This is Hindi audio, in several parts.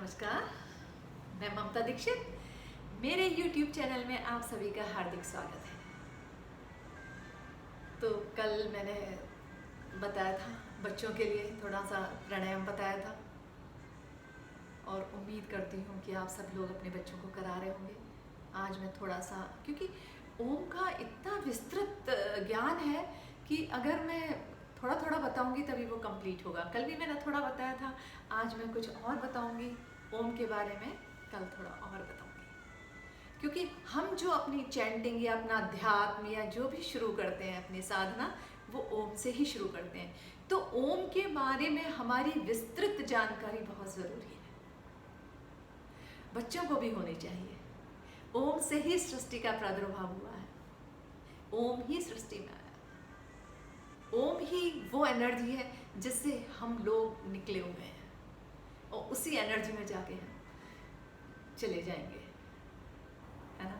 नमस्कार, मैं ममता दीक्षित। मेरे YouTube चैनल में आप सभी का हार्दिक स्वागत है। तो कल मैंने बताया था बच्चों के लिए थोड़ा सा प्राणायाम बताया था और उम्मीद करती हूँ कि आप सब लोग अपने बच्चों को करा रहे होंगे। आज मैं थोड़ा सा, क्योंकि ओम का इतना विस्तृत ज्ञान है कि अगर मैं थोड़ा थोड़ा बताऊंगी तभी वो कंप्लीट होगा। कल भी मैंने थोड़ा बताया था, आज मैं कुछ और बताऊंगी ओम के बारे में, कल थोड़ा और बताऊंगी। क्योंकि हम जो अपनी चैंटिंग या अपना अध्यात्म या जो भी शुरू करते हैं अपनी साधना, वो ओम से ही शुरू करते हैं। तो ओम के बारे में हमारी विस्तृत जानकारी बहुत ज़रूरी है, बच्चों को भी होनी चाहिए। ओम से ही सृष्टि का प्रादुर्भाव हुआ है, ओम ही सृष्टि में आया। ओम ही वो एनर्जी है जिससे हम लोग निकले हुए हैं और उसी एनर्जी में जाके हम चले जाएंगे, है ना।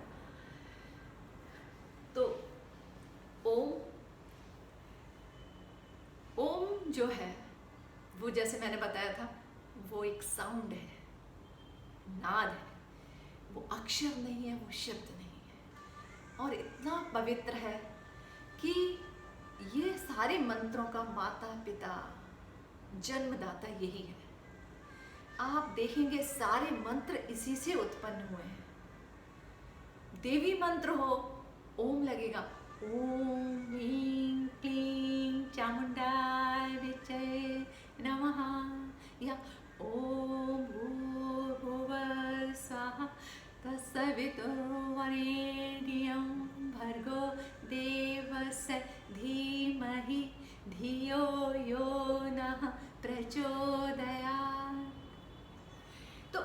तो ओम ओम जो है वो, जैसे मैंने बताया था, वो एक साउंड है, नाद है। वो अक्षर नहीं है, वो शब्द नहीं है, और इतना पवित्र है कि ये सारे मंत्रों का माता पिता जन्मदाता यही है। आप देखेंगे सारे मंत्र इसी से उत्पन्न हुए हैं। देवी मंत्र हो, ओम लगेगा। ओम ह्रीं क्लीं चामुंडाय विच्चे नमः, या ओम भूर्भुवः स्वः तत्सवितुर्वरेण्यं भर्गो देवस्य धीमहि धियो यो नः प्रचोदयात्। तो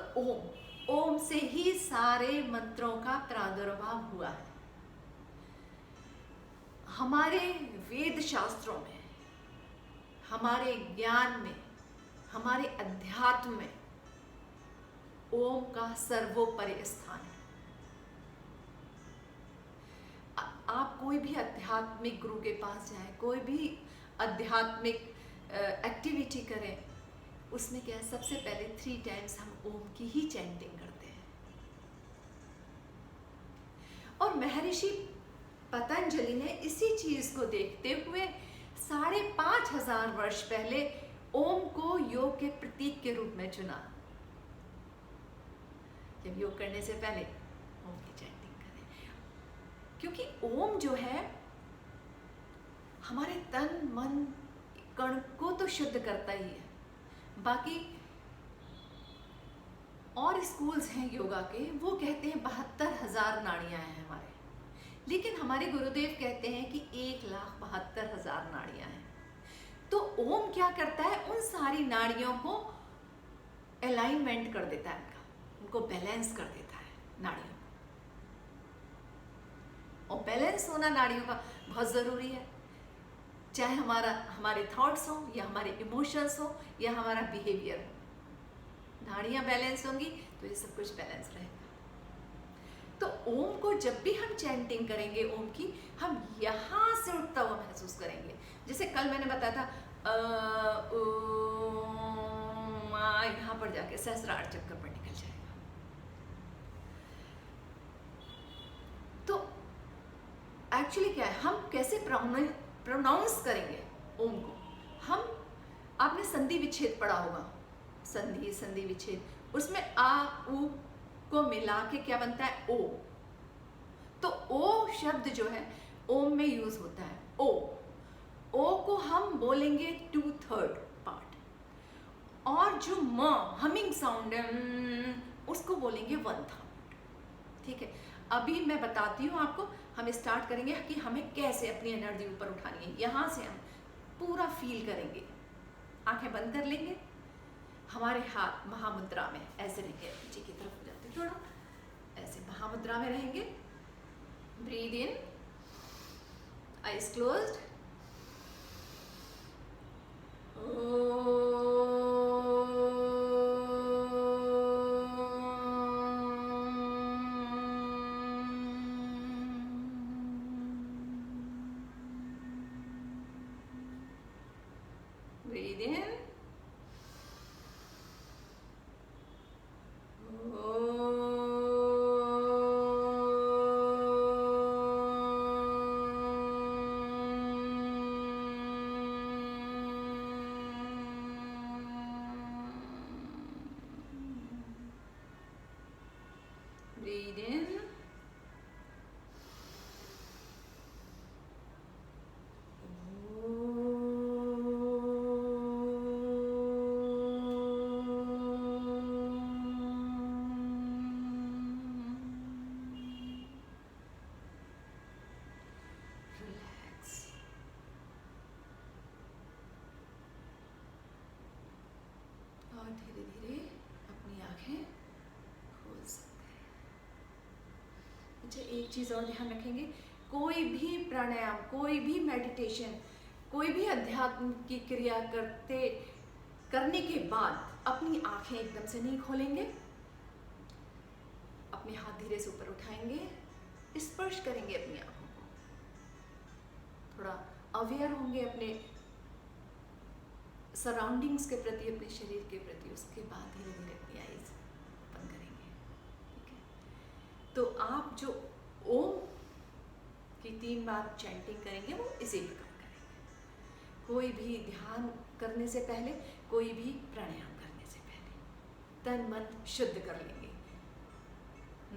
ओम से ही सारे मंत्रों का प्रादुर्भाव हुआ है। हमारे वेद शास्त्रों में, हमारे ज्ञान में, हमारे अध्यात्म में ओम का सर्वोपरि स्थान है। आप कोई भी आध्यात्मिक गुरु के पास जाएं, कोई भी आध्यात्मिक एक्टिविटी करें, उसमें क्या है, सबसे पहले 3 टाइम्स हम ओम की ही चैंटिंग करते हैं। और महर्षि पतंजलि ने इसी चीज को देखते हुए 5,500 वर्ष पहले ओम को योग के प्रतीक के रूप में चुना। जब योग करने से पहले ओम की चैंटिंग करें, क्योंकि ओम जो है हमारे तन मन कण को तो शुद्ध करता ही है। बाकी और स्कूल्स हैं योगा के, वो कहते हैं 72,000 नाड़ियां हैं हमारे, लेकिन हमारे गुरुदेव कहते हैं कि 1,72,000 नाड़ियां हैं। तो ओम क्या करता है, उन सारी नाड़ियों को अलाइनमेंट कर देता है, उनको बैलेंस कर देता है नाड़ियों को। और बैलेंस होना नाड़ियों का बहुत ज़रूरी है, चाहे हमारे थॉट्स हो या हमारे इमोशंस हो या हमारा बिहेवियर हो। नाड़ियाँ बैलेंस होंगी तो ये सब कुछ बैलेंस रहेगा। तो ओम को जब भी हम चैंटिंग करेंगे ओम की, हम यहाँ से उठता हुआ महसूस करेंगे। जैसे कल मैंने बताया था यहाँ पर जाके सहस्रार चक्कर पर निकल जाएगा। तो एक्चुअली क्या है, हम कैसे प्रोनाउंस करेंगे ओम को। आपने संधि विच्छेद पढ़ा होगा, संधि विच्छेद, उसमें आ उ को मिला के क्या बनता है, ओ। तो ओ शब्द जो है ओम में यूज होता है। ओ को हम बोलेंगे 2/3 पार्ट, और जो म हमिंग साउंड है उसको बोलेंगे 1/3। ठीक है, अभी मैं बताती हूँ आपको। हम स्टार्ट करेंगे कि हमें कैसे अपनी एनर्जी ऊपर उठानी है। यहाँ से हम पूरा फील करेंगे, आंखें बंद कर लेंगे, हमारे हाथ महामुद्रा में ऐसे रहेंगे, नीचे की तरफ हो जाते, थोड़ा ऐसे महामुद्रा में रहेंगे। Breathe in, eyes closed. Breathe in. breathe in. और धीरे धीरे अपनी आंखें खोल सकते हैं। अच्छा, एक चीज़ और ध्यान रखेंगे, कोई भी प्राणायाम, कोई भी मेडिटेशन, कोई भी अध्यात्म की क्रिया करने के बाद अपनी आंखें एकदम से नहीं खोलेंगे। अपने हाथ धीरे से ऊपर उठाएंगे, स्पर्श करेंगे अपनी आंखों को, थोड़ा अवेयर होंगे अपने सराउंडिंग्स के प्रति, अपने शरीर के प्रति। उसके बाद धीरे धीरे अपनी आईज बंद करेंगे। ठीक है, तो आप जो ओम की 3 बार चैंटिंग करेंगे वो इसी प्रकार करेंगे। कोई भी ध्यान करने से पहले, कोई भी प्राणायाम करने से पहले तन मन शुद्ध कर लेंगे,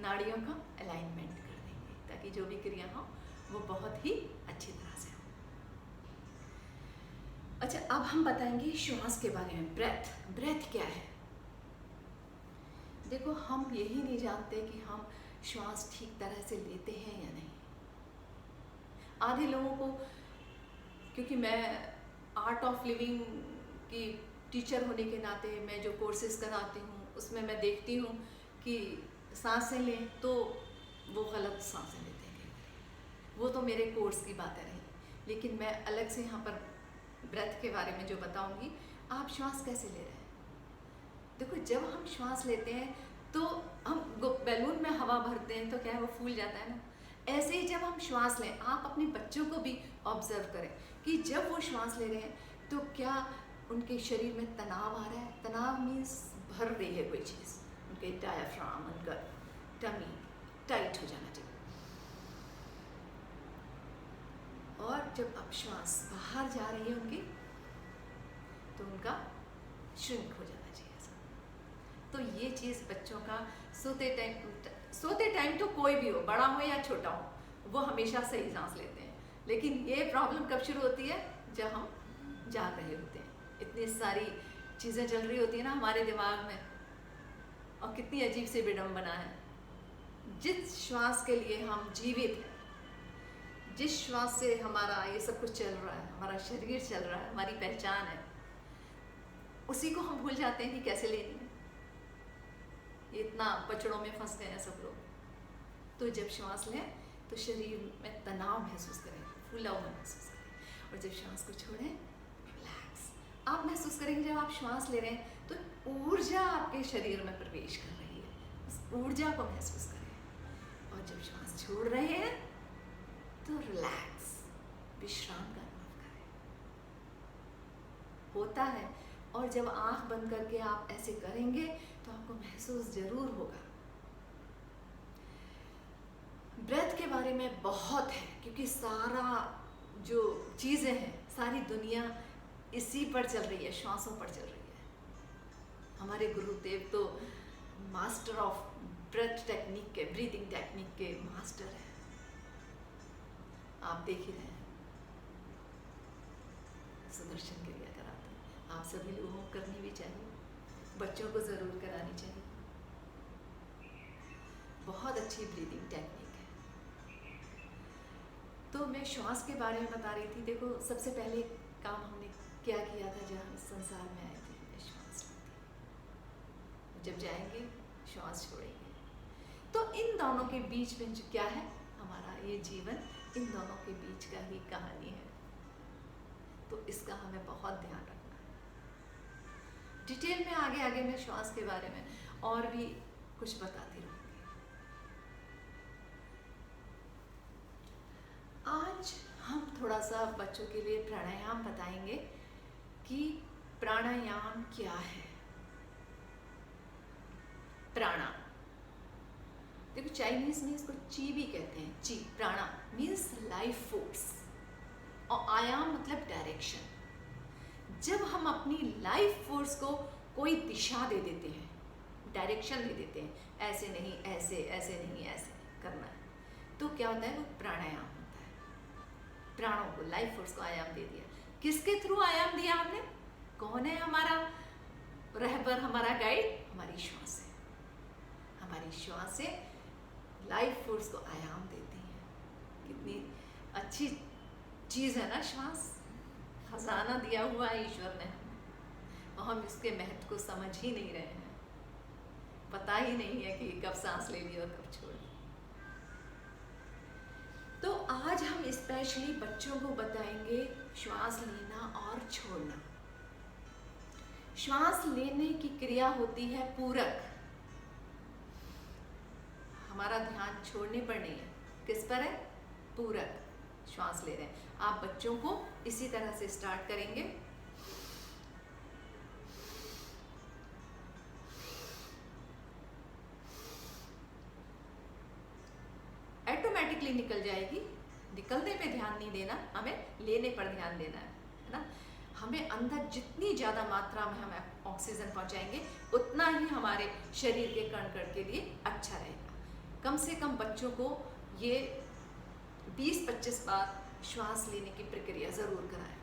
नाड़ियों का अलाइनमेंट कर देंगे, ताकि जो भी क्रिया हो वो बहुत ही अच्छी तरह से हो। अच्छा, अब हम बताएंगे श्वास के बारे में। ब्रेथ क्या है? देखो, हम यही नहीं जानते कि हम श्वास ठीक तरह से लेते हैं या नहीं। आधे लोगों को, क्योंकि मैं आर्ट ऑफ लिविंग की टीचर होने के नाते मैं जो कोर्सेज कराती हूँ उसमें मैं देखती हूँ कि सांसें लें तो वो गलत सांसें लेते हैं। वो तो मेरे कोर्स की बातें रही, लेकिन मैं अलग से यहाँ पर ब्रेथ के बारे में जो बताऊंगी। आप श्वास कैसे ले रहे हैं? देखो, जब हम श्वास लेते हैं तो हम बैलून में हवा भरते हैं तो क्या है, वो फूल जाता है ना। ऐसे ही जब हम श्वास लें, आप अपने बच्चों को भी ऑब्जर्व करें कि जब वो श्वास ले रहे हैं तो क्या उनके शरीर में तनाव आ रहा है। तनाव मीन्स भर रही है कोई चीज़, उनके डायफ्राम, उनका टमी टाइट हो जाना चाहिए। और जब अब श्वास बाहर जा रही है उनकी, तो उनका श्रिंक हो जाना चाहिए। तो ये चीज़ बच्चों का सोते टाइम तो कोई भी हो, बड़ा हो या छोटा हो, वो हमेशा सही सांस लेते हैं। लेकिन ये प्रॉब्लम कब शुरू होती है? जब हम जाग रहे होते हैं, इतनी सारी चीज़ें चल रही होती है ना हमारे दिमाग में, और कितनी अजीब सी विडंबना है। जिस श्वास के लिए हम जीवित हैं, जिस श्वास से हमारा ये सब कुछ चल रहा है, हमारा शरीर चल रहा है, हमारी पहचान है, उसी को हम भूल जाते हैं कि कैसे लेनी है। ये इतना पचड़ों में फंस गए हैं सब लोग। तो जब श्वास लें तो शरीर में तनाव महसूस करें, फूला हुआ महसूस करें, और जब श्वास को छोड़ें, रिलैक्स। आप महसूस करेंगे जब आप श्वास ले रहे हैं तो ऊर्जा आपके शरीर में प्रवेश कर रही है, उस ऊर्जा को महसूस करें। और जब श्वास छोड़ रहे हैं तो रिलैक्स, विश्राम का अनुभव करें। होता है। और जब आंख बंद करके आप ऐसे करेंगे तो आपको महसूस जरूर होगा। ब्रेथ के बारे में बहुत है, क्योंकि सारा जो चीज़ें हैं, सारी दुनिया इसी पर चल रही है, श्वासों पर चल रही है। हमारे गुरुदेव तो मास्टर ऑफ ब्रेथ टेक्निक के, ब्रीदिंग टेक्निक के मास्टर हैं। आप देख ही रहे हैं, सुदर्शन क्रिया कराते हैं। आप सभी लोगों को करनी भी चाहिए, बच्चों को ज़रूर करानी चाहिए। बहुत अच्छी ब्रीदिंग टेक्निक है। तो मैं श्वास के बारे में बता रही थी। देखो, सबसे पहले काम हमने क्या किया था जब हम इस संसार में आए थे, श्वास ली। जब जाएंगे श्वास छोड़ेंगे। तो इन दोनों के बीच में जो क्या है, हमारा ये जीवन इन दोनों के बीच का ही कहानी है। तो इसका हमें बहुत ध्यान रखना है। डिटेल में आगे आगे मैं श्वास के बारे में और भी कुछ बताती रहूँगी। आज हम थोड़ा सा बच्चों के लिए प्राणायाम बताएंगे कि प्राणायाम क्या है। प्राणा, देखो चाइनीज में इसको ची भी कहते हैं। ची, प्राणा मीन्स लाइफ फोर्स, और आयाम मतलब डायरेक्शन। जब हम अपनी लाइफ फोर्स को कोई दिशा दे देते हैं, डायरेक्शन दे देते हैं, ऐसे नहीं, ऐसे, ऐसे नहीं, ऐसे करना है। तो क्या होता है, वो प्राणायाम होता है। प्राणों को, लाइफ फोर्स को आयाम दे दिया। किसके थ्रू आयाम दिया हमने? कौन है हमारा रहबर, हमारा गाइड? हमारी श्वास है। हमारी श्वास से लाइफ फोर्स को आयाम देती है। कितनी अच्छी चीज़ है ना श्वास, खजाना दिया हुआ है ईश्वर ने हमें, और हम इसके महत्व को समझ ही नहीं रहे हैं। पता ही नहीं है कि कब सांस ले ली और कब छोड़ ली। तो आज हम स्पेशली बच्चों को बताएंगे श्वास लेना और छोड़ना। श्वास लेने की क्रिया होती है पूरक। हमारा ध्यान छोड़ने पर नहीं है, किस पर है? पूरक। श्वास ले रहे हैं। आप बच्चों को इसी तरह से स्टार्ट करेंगे। ऑटोमेटिकली निकल जाएगी। निकलने पे ध्यान नहीं देना, हमें लेने पर ध्यान देना है ना। हमें अंदर जितनी ज़्यादा मात्रा में हम ऑक्सीजन पहुंचाएंगे, उतना ही हमारे शरीर के कण कण के लिए अच्छा रहेगा। कम से कम बच्चों को ये 20-25 बार श्वास लेने की प्रक्रिया ज़रूर कराएं।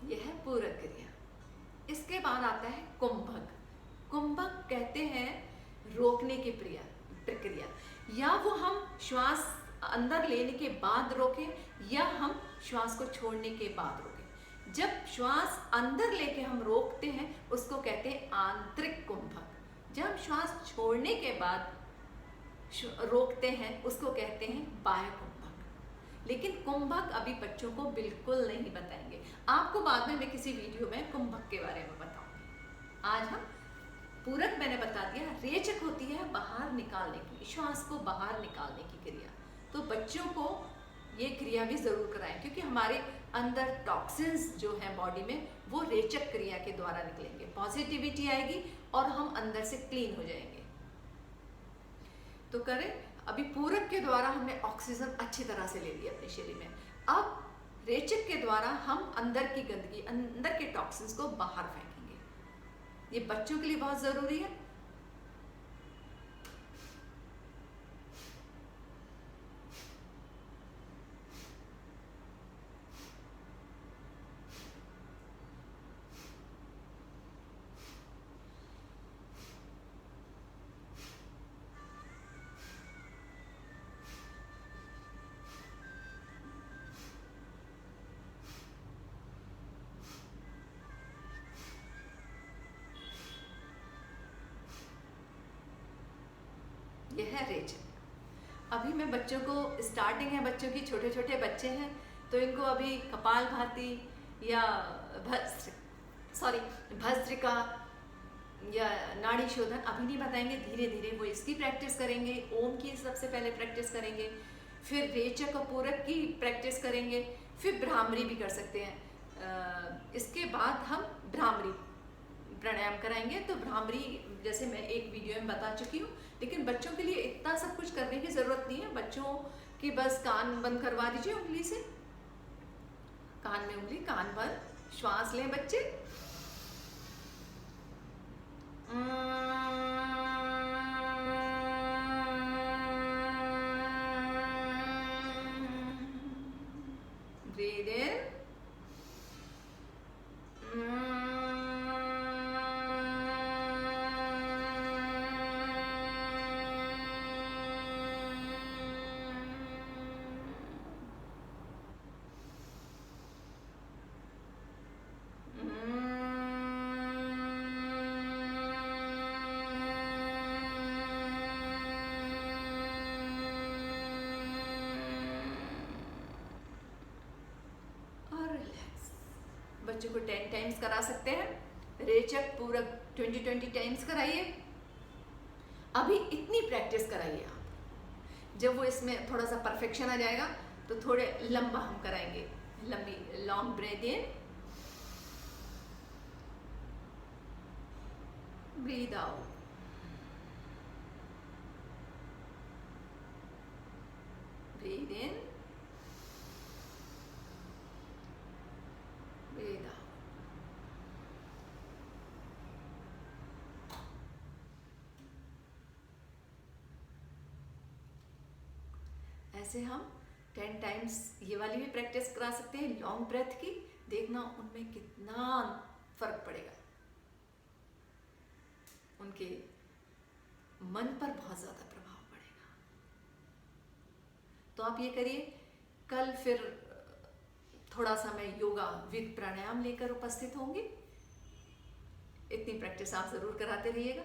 यह है पूरक क्रिया। इसके बाद आता है कुंभक। कुंभक कहते हैं रोकने की प्रक्रिया, या वो हम श्वास अंदर लेने के बाद रोकें, या हम श्वास को छोड़ने के बाद रोकें। जब श्वास अंदर लेके हम रोकते हैं, उसको कहते हैं आंतरिक कुंभक। जब श्वास छोड़ने के बाद रोकते हैं, उसको कहते हैं बाह्य कुंभक। लेकिन कुंभक अभी बच्चों को बिल्कुल नहीं बताएंगे। आपको बाद में मैं किसी वीडियो में कुंभक के बारे में बताऊंगी। आज हम पूरक मैंने बता दिया। रेचक होती है बाहर निकालने की, श्वास को बाहर निकालने की क्रिया। तो बच्चों को ये क्रिया भी ज़रूर कराएं, क्योंकि हमारे अंदर टॉक्सिन्स जो हैं बॉडी में, वो रेचक क्रिया के द्वारा निकलेंगे। पॉजिटिविटी आएगी और हम अंदर से क्लीन हो जाएंगे। तो करें। अभी पूरक के द्वारा हमने ऑक्सीजन अच्छी तरह से ले लिया अपने शरीर में। अब रेचक के द्वारा हम अंदर की गंदगी, अंदर के टॉक्सिन्स को बाहर फेंकेंगे। ये बच्चों के लिए बहुत ज़रूरी है। यह है रेचक। अभी मैं बच्चों को, स्टार्टिंग है बच्चों की, छोटे छोटे बच्चे हैं, तो इनको अभी कपालभाति या भस्त्रिका या नाड़ी शोधन अभी नहीं बताएंगे। धीरे धीरे वो इसकी प्रैक्टिस करेंगे। ओम की सबसे पहले प्रैक्टिस करेंगे, फिर रेचक और पूरक की प्रैक्टिस करेंगे, फिर भ्रामरी भी कर सकते हैं। इसके बाद हम भ्रामरी प्राणायाम कराएंगे। तो भ्रामरी जैसे मैं एक वीडियो में बता चुकी हूँ, लेकिन बच्चों के लिए इतना सब कुछ करने की ज़रूरत नहीं है। बच्चों की बस कान बंद करवा दीजिए उंगली से, कान में उंगली, कान बंद, श्वास लें बच्चे। ब्रीद इन, बच्चों को 10 टाइम्स करा सकते हैं। रेचक पूरक 20 टाइम्स कराइए। अभी इतनी प्रैक्टिस कराइए आप। जब वो इसमें थोड़ा सा परफेक्शन आ जाएगा, तो थोड़े लंबा हम कराएंगे। लंबी long breath in, breathe out. Breathe in, breathe out. ऐसे हम 10 टाइम्स ये वाली भी प्रैक्टिस करा सकते हैं लॉन्ग ब्रेथ की। देखना उनमें कितना फर्क पड़ेगा, उनके मन पर बहुत ज़्यादा प्रभाव पड़ेगा। तो आप ये करिए। कल फिर थोड़ा सा मैं योगा विद प्राणायाम लेकर उपस्थित होंगी। इतनी प्रैक्टिस आप ज़रूर कराते रहिएगा।